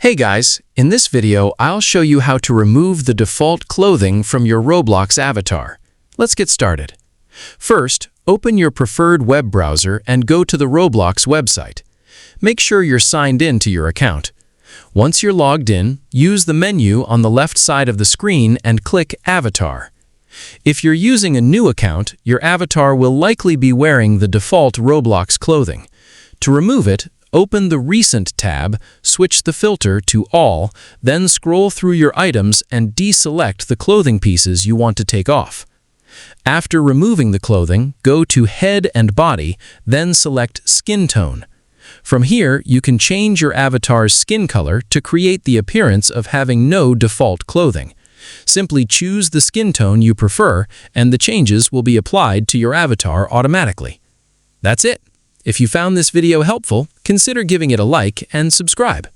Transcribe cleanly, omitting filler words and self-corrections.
Hey guys, in this video I'll show you how to remove the default clothing from your Roblox avatar. Let's get started. First, open your preferred web browser and go to the Roblox website. Make sure you're signed in to your account. Once you're logged in, use the menu on the left side of the screen and click Avatar. If you're using a new account, your avatar will likely be wearing the default Roblox clothing. To remove it, open the Recent tab, switch the filter to All, then scroll through your items and deselect the clothing pieces you want to take off. After removing the clothing, go to Head and Body, then select Skin Tone. From here, you can change your avatar's skin color to create the appearance of having no default clothing. Simply choose the skin tone you prefer, and the changes will be applied to your avatar automatically. That's it. If you found this video helpful, consider giving it a like and subscribe.